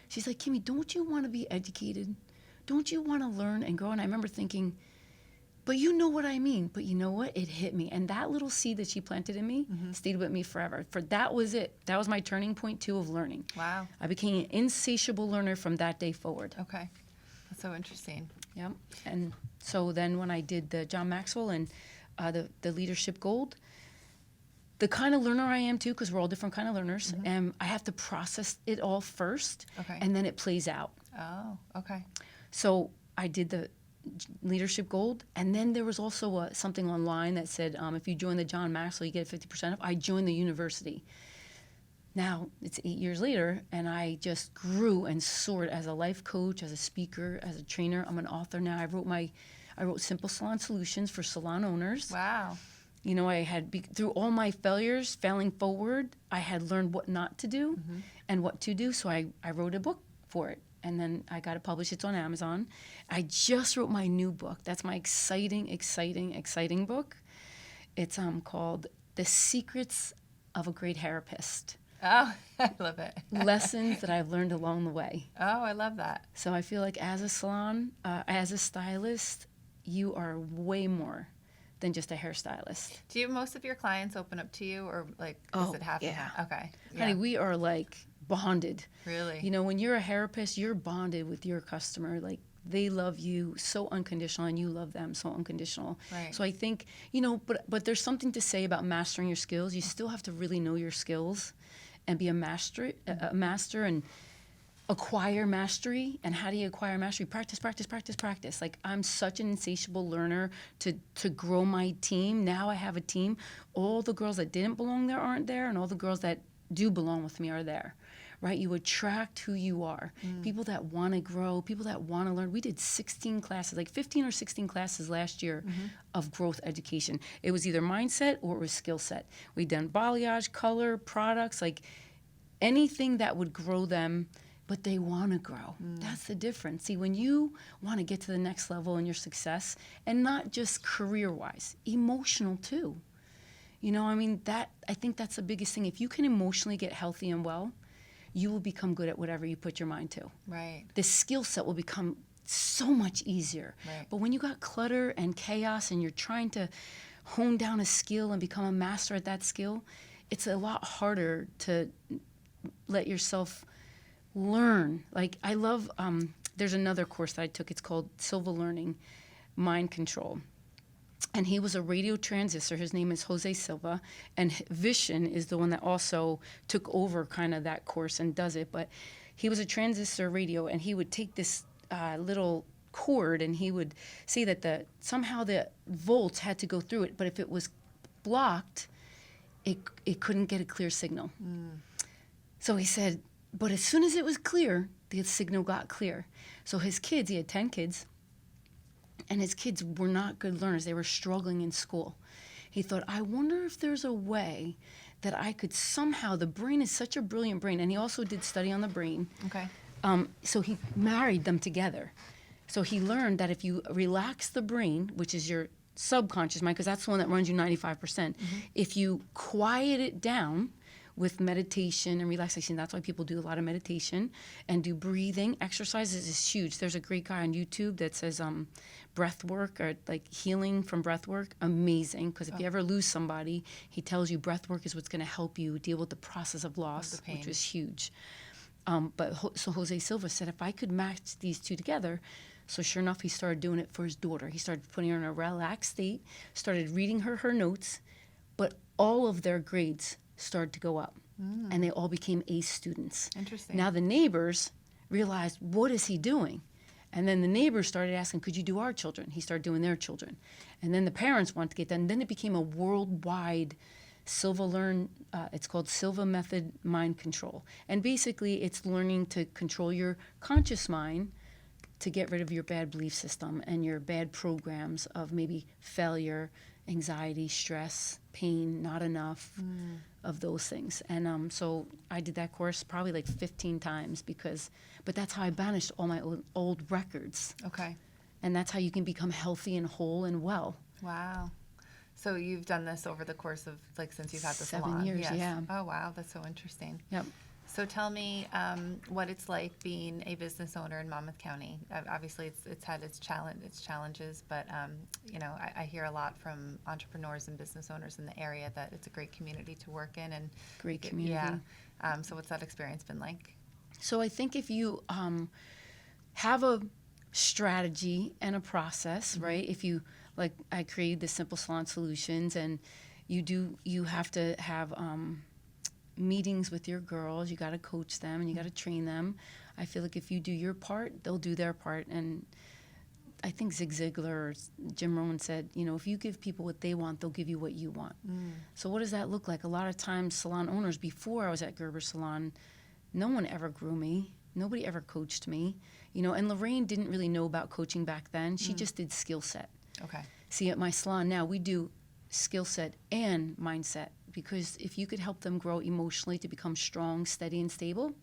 She's like, Kimmy, don't you want to be educated? Don't you want to learn and grow? And I remember thinking, but you know what I mean. But you know what? It hit me. And that little seed that she planted in me stayed with me forever. That was it. That was my turning point, too, of learning. Wow. I became an insatiable learner from that day forward. Okay. That's so interesting. Yep. And so then when I did the John Maxwell and the Leadership Gold, the kind of learner I am, too, because we're all different kind of learners, and I have to process it all first, and then it plays out. Oh, okay. So I did the Leadership Gold, and then there was also something online that said if you join the John Maxwell, you get 50% off. I joined the university. Now it's 8 years later, and I just grew and soared as a life coach, as a speaker, as a trainer. I'm an author now. I wrote Simple Salon Solutions for salon owners. Wow. I had through all my failures, failing forward, I had learned what not to do and what to do. So I wrote a book for it. And then I got it published. It's on Amazon. I just wrote my new book. That's my exciting book. It's called The Secrets of a Great Therapist. Oh, I love it. Lessons that I've learned along the way. Oh, I love that. So I feel like as a salon, as a stylist, you are way more than just a hairstylist. Do most of your clients open up to you, or is it half and half? Okay. Yeah. Honey, we are like bonded. Really? When you're a therapist, you're bonded with your customer. Like, they love you so unconditional, and you love them so unconditional. Right. So I think, but there's something to say about mastering your skills. You still have to really know your skills and be a master and acquire mastery. And how do you acquire mastery? Practice. Like, I'm such an insatiable learner to grow my team. Now I have a team. All the girls that didn't belong there aren't there, and all the girls that do belong with me are there. Right? You attract who you are. People that want to grow, people that want to learn. We did 16 classes, like 15 or 16 classes last year of growth education. It was either mindset or it was skill set. We done balayage, color, products, like anything that would grow them, but they want to grow. That's the difference. See, when you want to get to the next level in your success, and not just career-wise, emotional too. I think that's the biggest thing. If you can emotionally get healthy and well, you will become good at whatever you put your mind to. Right. The skill set will become so much easier. Right. But when you got clutter and chaos and you're trying to hone down a skill and become a master at that skill, it's a lot harder to let yourself learn. Like I love, there's another course that I took. It's called Silva Learning, Mind Control. And he was a radio transistor. His name is Jose Silva. And Vishen is the one that also took over kind of that course and does it. But he was a transistor radio, and he would take this little cord, and he would say that somehow the volts had to go through it. But if it was blocked, it couldn't get a clear signal. So he said, but as soon as it was clear, the signal got clear. So his kids, he had 10 kids, and his kids were not good learners. They were struggling in school. He thought, I wonder if there's a way that I could somehow, the brain is such a brilliant brain, and he also did study on the brain. Okay. So he married them together. So he learned that if you relax the brain, which is your subconscious mind, because that's the one that runs you 95%, if you quiet it down with meditation and relaxation. That's why people do a lot of meditation and do breathing. Exercises is huge. There's a great guy on YouTube that says breath work or like healing from breath work. Amazing. Because if you ever lose somebody, he tells you breath work is what's going to help you deal with the process of loss, which is huge. So Jose Silva said, if I could match these two together, so sure enough, he started doing it for his daughter. He started putting her in a relaxed state, started reading her notes, but all of their grades started to go up, and they all became A students. Interesting. Now the neighbors realized, what is he doing? And then the neighbors started asking, could you do our children? He started doing their children. And then the parents wanted to get done. Then it became a worldwide Silva it's called Silva Method Mind Control. And basically it's learning to control your conscious mind to get rid of your bad belief system and your bad programs of maybe failure, anxiety, stress, pain, not enough, of those things. And so I did that course probably like 15 times but that's how I banished all my old records. Okay. And that's how you can become healthy and whole and well. Wow. So you've done this over the course of like since you've had the 7 salon? years, yeah. Oh, wow. That's so interesting. Yep. So tell me what it's like being a business owner in Monmouth County. Obviously, it's had its challenges, but I hear a lot from entrepreneurs and business owners in the area that it's a great community to work in and Great community. Yeah. So what's that experience been like? So I think if you have a strategy and a process, right? If you like, I created the Simple Salon Solutions, and you have to have meetings with your girls. You got to coach them and you got to train them. I feel like if you do your part, they'll do their part. And I think Zig Ziglar or Jim Rohn said, if you give people what they want, they'll give you what you want. So what does that look like? A lot of times salon owners, before I was at Gerber Salon, no one ever grew me. Nobody ever coached me. And Lorraine didn't really know about coaching back then. She just did skill set. Okay. See, at my salon now, we do skill set and mindset, because if you could help them grow emotionally to become strong, steady, and stable,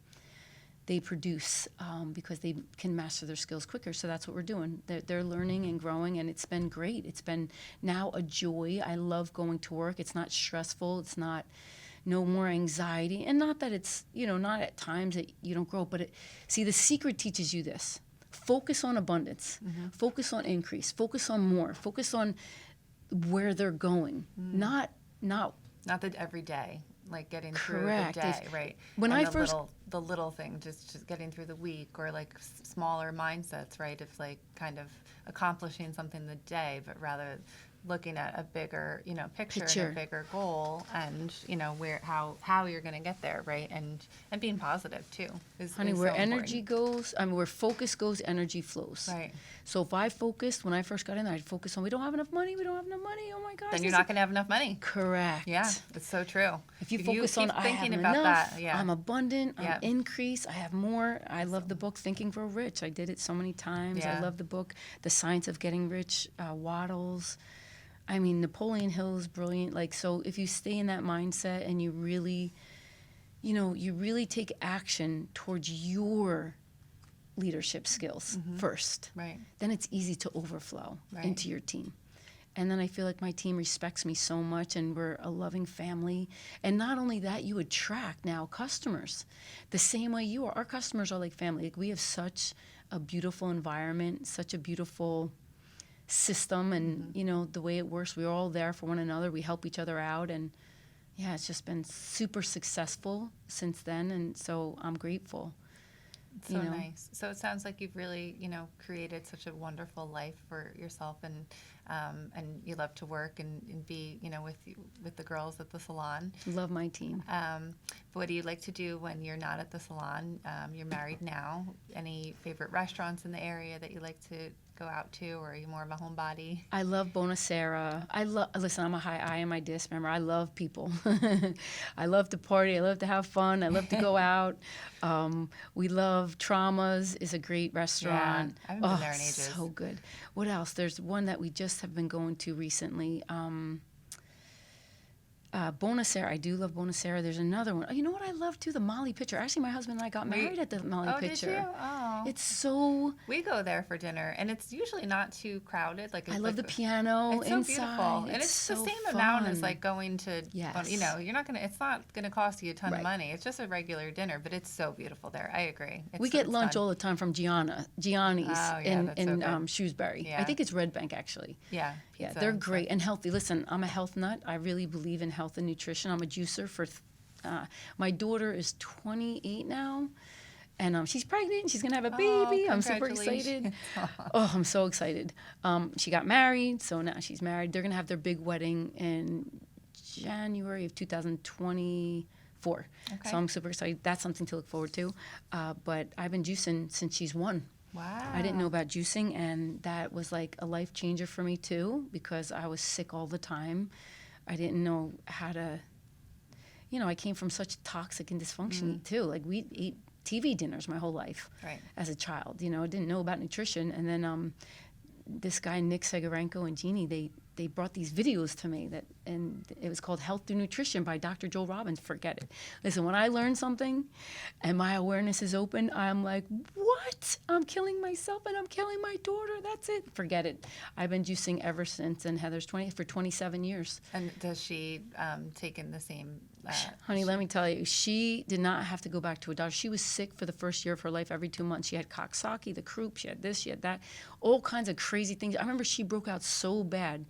they produce because they can master their skills quicker. So that's what we're doing. They're learning and growing, and it's been great. It's been now a joy. I love going to work. It's not stressful. It's not no more anxiety. And not that it's, not at times that you don't grow, but see, the secret teaches you this. Focus on abundance. Focus on increase. Focus on more. Focus on where they're going. Not that every day, like getting Correct. through the day, right? When and I first the little thing, just getting through the week, or like smaller mindsets, right? Of like kind of accomplishing something the day, but rather looking at a bigger, picture and a bigger goal, and how you're going to get there, right? And being positive too Honey, is where so energy important. goes, where focus goes, energy flows. Right. So if I focused, when I first got in there, I'd focus on, we don't have enough money, oh my gosh. Then you're not going to have enough money. Correct. Yeah, it's so true. If you focus on, I have enough, I'm abundant, I'm increase, I have more. I love the book, Think and Grow Rich. I did it so many times. Yeah. I love the book, The Science of Getting Rich, Waddles. I mean, Napoleon Hill is brilliant. Like, so if you stay in that mindset and you really take action towards your leadership skills first, Right. then it's easy to overflow into your team. And then I feel like my team respects me so much, and we're a loving family. And not only that, you attract now customers the same way you are. Our customers are like family. Like, we have such a beautiful environment, such a beautiful system, and you know, the way it works, we're all there for one another. We help each other out, and yeah, it's just been super successful since then, and so I'm grateful. It's so nice. So it sounds like you've really, created such a wonderful life for yourself, and you love to work and be, with the girls at the salon. Love my team. What do you like to do when you're not at the salon? You're married now. Any favorite restaurants in the area that you like to go out to, or are you more of a homebody? I love Bonacera. Listen, I'm a high I in my disc member. I love people. I love to party. I love to have fun. I love to go out. We love Traumas is a great restaurant. Yeah, I haven't been there in ages. So good. What else? There's one that we just have been going to recently. Bonacera, I do love Bonacera. There's another one. Oh, you know what I love too? The Molly Pitcher. Actually, my husband and I got married at the Molly Pitcher. Did you? Oh. It's so... We go there for dinner, and it's usually not too crowded. Like, I love the piano it's inside. So beautiful. And it's so the same fun. amount as like going to, yes. you're not going to, it's not going to cost you a ton right. of money. It's just a regular dinner, but it's so beautiful there. I agree. We get lunch all the time from Gianni's in Shrewsbury. Yeah. I think it's Red Bank, actually. Yeah. Yeah, they're great and healthy. Listen, I'm a health nut. I really believe in health and nutrition. I'm a juicer for, my daughter is 28 now, and she's pregnant. She's going to have a baby. I'm super excited. Oh, I'm so excited. She got married, so now she's married. They're going to have their big wedding in January of 2024. Okay. So I'm super excited. That's something to look forward to. But I've been juicing since she's 1. Wow. I didn't know about juicing, and that was like a life changer for me too, because I was sick all the time. I didn't know how to, I came from such toxic and dysfunction too. Like, we ate TV dinners my whole life as a child. I didn't know about nutrition. And then this guy, Nick Segarenko and Jeannie, they brought these videos to me and it was called Health Through Nutrition by Dr. Joel Robbins. Forget it. Listen, when I learn something and my awareness is open, I'm like, what? I'm killing myself and I'm killing my daughter. That's it. Forget it. I've been juicing ever since, and Heather's for 27 years. And does she take in the same? Honey, let me tell you, she did not have to go back to a doctor. She was sick for the first year of her life. Every 2 months, she had Coxsackie, the croup, she had this, she had that, all kinds of crazy things. I remember she broke out so bad.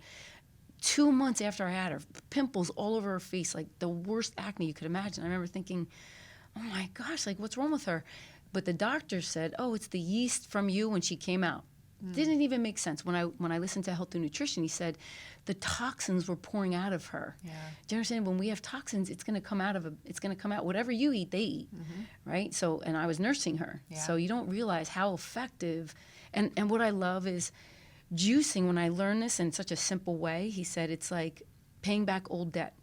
2 months after I had her, pimples all over her face, like the worst acne you could imagine. I remember thinking, oh my gosh, like, what's wrong with her? But the doctor said, oh, it's the yeast from you when she came out. Didn't even make sense. When I listened to Health Through Nutrition, he said the toxins were pouring out of her. Yeah. Do you understand? When we have toxins, it's going to come out. Whatever you eat, they eat, right? So, and I was nursing her. Yeah. So you don't realize how effective. And what I love is juicing. When I learned this in such a simple way, he said it's like paying back old debt.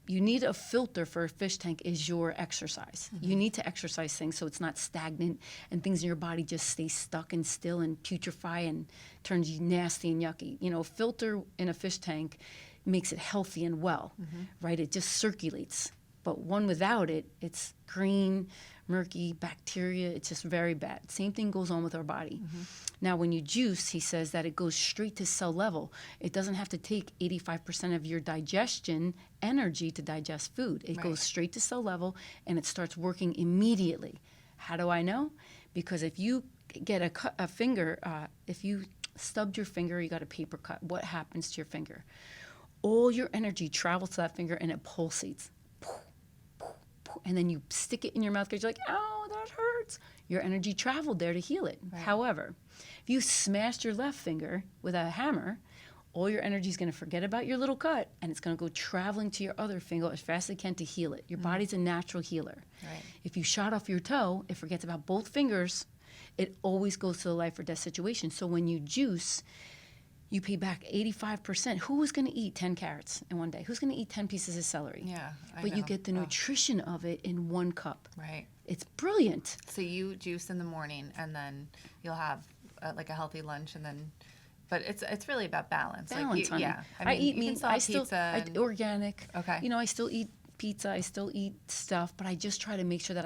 You need a filter for a fish tank is your exercise. You need to exercise things so it's not stagnant and things in your body just stay stuck and still and putrefy and turns you nasty and yucky. A filter in a fish tank makes it healthy and well, right? It just circulates. But one without it, it's green, murky, bacteria. It's just very bad. Same thing goes on with our body. Now, when you juice, he says that it goes straight to cell level. It doesn't have to take 85% of your digestion energy to digest food. It goes straight to cell level, and it starts working immediately. How do I know? Because if you get a finger, if you stubbed your finger, you got a paper cut, what happens to your finger? All your energy travels to that finger, and it pulsates. And then you stick it in your mouth because you're like, oh, that hurts. Your energy traveled there to heal it. Right. However, if you smashed your left finger with a hammer, all your energy is going to forget about your little cut, and it's going to go traveling to your other finger as fast as it can to heal it. Your body's a natural healer. Right. If you shot off your toe, it forgets about both fingers. It always goes to the life or death situation. So when you juice, you pay back 85%. Who is going to eat 10 carrots in one day? Who's going to eat 10 pieces of celery? Yeah, But you get the nutrition of it in 1 cup. Right. It's brilliant. So you juice in the morning, and then you'll have like a healthy lunch, and then, but it's really about balance. Balance, honey. Yeah. I eat meat. I still eat organic. Okay. I still eat pizza, I still eat stuff, but I just try to make sure that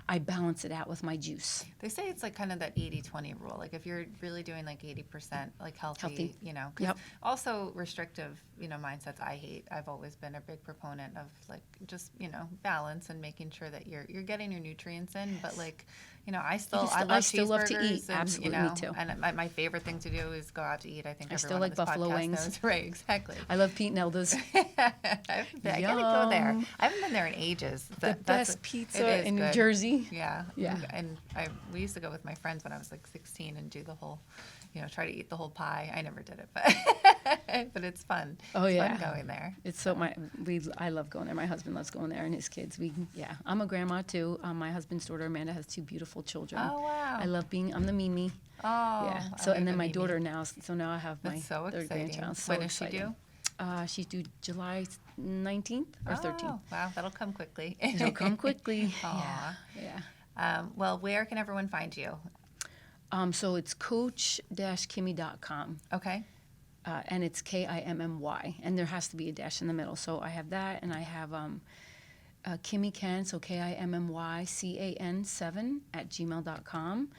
I balance it out with my juice. They say it's like kind of that 80-20 rule. Like if you're really doing like 80% like healthy. You know, 'cause Yep. also restrictive, you know, mindsets I hate. I've always been a big proponent of like just, you know, balance and making sure that you're getting your nutrients in, but like, you know, I still love to eat. cheeseburgers and, Absolutely, you know, me too. and my favorite thing to do is go out to eat. I think I still everyone like on this buffalo podcast wings. knows. Right, exactly. I love Pete Nelda's. I gotta go there. Yum. I haven't been there in ages. The That's best it pizza is in New good. Jersey. Yeah. Yeah. And we used to go with my friends when I was like 16 and do the whole, you know, try to eat the whole pie. I never did it, but it's fun. Oh, it's yeah. fun going there. It's I love going there. My husband loves going there, and his kids. I'm a grandma too. My husband's daughter Amanda has 2 beautiful children. Oh, wow. I'm the Mimi. Oh. Yeah. I So like and the then my Mimi. daughter now. So now I have my That's so third exciting. grandchild. So When does she exciting. do? She's due July 19th or 13th. Oh, wow. That'll come quickly. It'll come quickly. Aw. Yeah. Well, where can everyone find you? So it's coach-kimmy.com. Okay. And it's Kimmy, and there has to be a dash in the middle. So I have that, and I have Kimmy Can, so KIMMYCAN7 @gmail.com.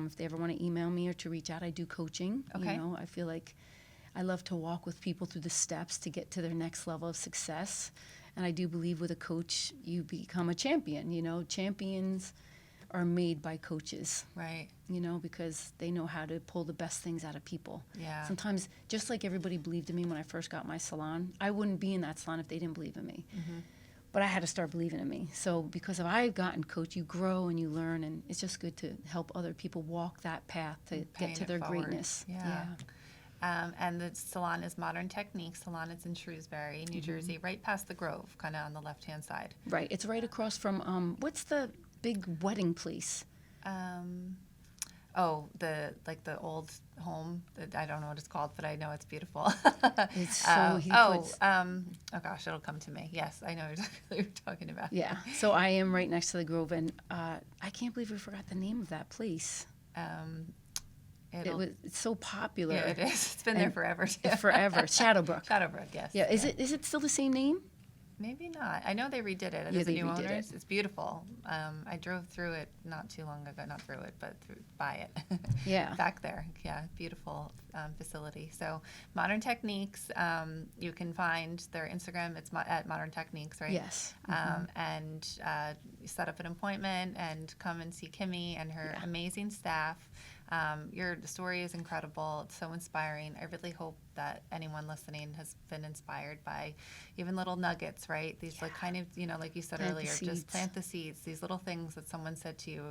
If they ever want to email me or to reach out, I do coaching. Okay. You know, I feel like I love to walk with people through the steps to get to their next level of success. And I do believe with a coach, you become a champion. You know, champions are made by coaches. Right. You know, because they know how to pull the best things out of people. Yeah. Sometimes, just like everybody believed in me when I first got my salon, I wouldn't be in that salon if they didn't believe in me. Mm-hmm. But I had to start believing in me. So because I've gotten coached, you grow and you learn, and it's just good to help other people walk that path to Paying get to it their forward. greatness. Yeah. And the salon is Modern Tekniques Salon. It's in Shrewsbury, New Jersey, right past the Grove, kind of on the left-hand side. Right. It's right across from, what's the big wedding place? The old home. I don't know what it's called, but I know it's beautiful. It's so, oh gosh, it'll come to me. Yes, I know exactly what you're talking about. Yeah. So I am right next to the Grove, and I can't believe we forgot the name of that place. It's so popular. Yeah, it is. It's been there forever, too. Forever. Shadowbrook. Shadowbrook, yes. Yeah. Is it still the same name? Maybe not. I know they redid it. Yeah, There's a they new redid owners. it. It's beautiful. I drove through it not too long ago. Not through it, but by it. Yeah. Back there. Yeah, beautiful facility. So Modern Techniques, you can find their Instagram. It's at Modern Techniques, right? Yes. And you set up an appointment and come and see Kimmy and her amazing staff. Your story is incredible. It's so inspiring. I really hope that anyone listening has been inspired by even little nuggets, right? These like kind of, you know, like you said Plant the earlier, just seeds. plant the seeds. These little things that someone said to you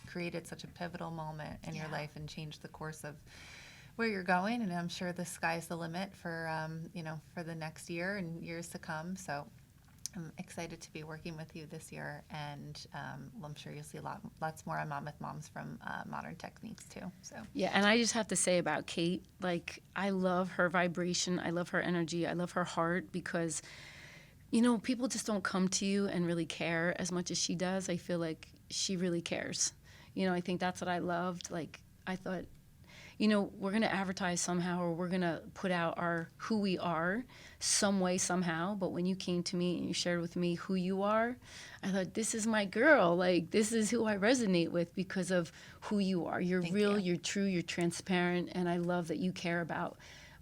created such a pivotal moment in your life and changed the course of where you're going. And I'm sure the sky's the limit for, for the next year and years to come. So I'm excited to be working with you this year, and I'm sure you'll see lots more on Mom with Moms from Modern Techniques too. So Yeah, and I just have to say about Kate, like, I love her vibration, I love her energy, I love her heart, because, you know, people just don't come to you and really care as much as she does. I feel like she really cares. You know, I think that's what I loved. Like, I thought, you know, we're going to advertise somehow, or we're going to put out who we are some way, somehow. But when you came to me and you shared with me who you are, I thought, this is my girl. Like, this is who I resonate with because of who you are. You're real, you're true, you're transparent. And I love that you care about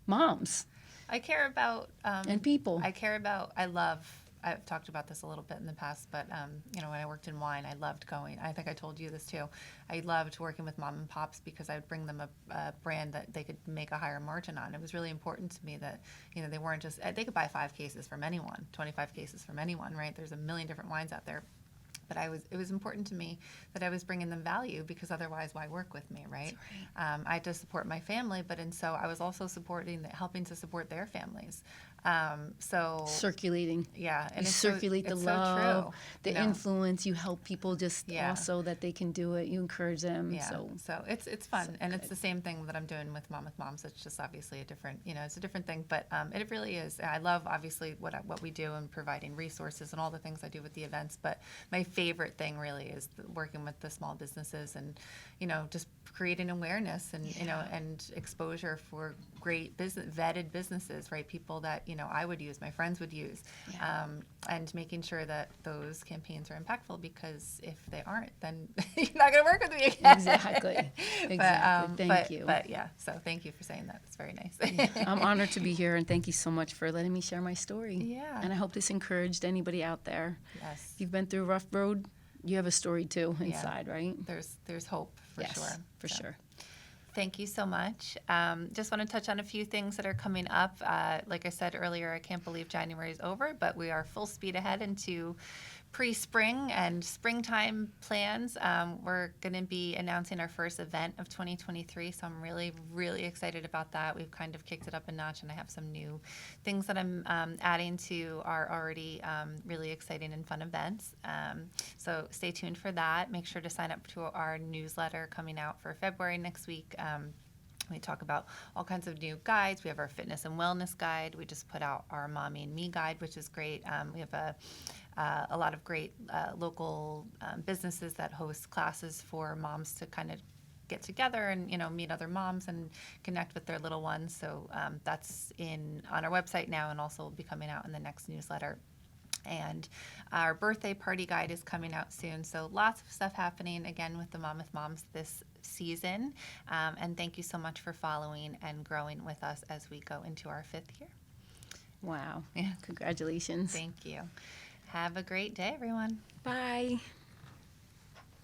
moms. I care about and people. I've talked about this a little bit in the past, but when I worked in wine, I loved going. I think I told you this too. I loved working with mom and pops because I would bring them a brand that they could make a higher margin on. It was really important to me that they weren't just they could buy 5 cases from anyone, 25 cases from anyone, right? There's a million different wines out there. But it was important to me that I was bringing them value, because otherwise, why work with me, right? I had to support my family, so I was also helping to support their families. Circulating. Yeah, and you circulate the love, so true. The influence. You help people just also that they can do it. You encourage them. Yeah. So it's fun, and good. it's the same thing that I'm doing with Mom with Moms. It's just obviously a different, it's a different thing, but it really is. I love obviously what we do and providing resources and all the things I do with the events. But my favorite thing really is working with the small businesses and just creating awareness and and exposure for great vetted businesses, right? People that, I would use, my friends would use, and making sure that those campaigns are impactful, because if they aren't, then you're not going to work with me again. Exactly. Thank you. But yeah, so thank you for saying that. It's very nice. I'm honored to be here, and thank you so much for letting me share my story. Yeah. And I hope this encouraged anybody out there. Yes. If you've been through a rough road, you have a story too inside, right? There's hope for sure. For sure. Thank you so much. Just want to touch on a few things that are coming up. Like I said earlier, I can't believe January is over, but we are full speed ahead into pre-spring and springtime plans. We're going to be announcing our first event of 2023, so I'm really, really excited about that. We've kind of kicked it up a notch, and I have some new things that I'm adding to our already really exciting and fun events. So stay tuned for that. Make sure to sign up to our newsletter coming out for February next week. We talk about all kinds of new guides. We have our fitness and wellness guide. We just put out our Mommy and Me guide, which is great. We have a lot of great local businesses that host classes for moms to kind of get together and meet other moms and connect with their little ones. So that's on our website now, and also will be coming out in the next newsletter. And our birthday party guide is coming out soon. So lots of stuff happening again with the Monmouth Moms this season. And thank you so much for following and growing with us as we go into our 5th year. Wow. Yeah. Congratulations. Thank you. Have a great day, everyone. Bye.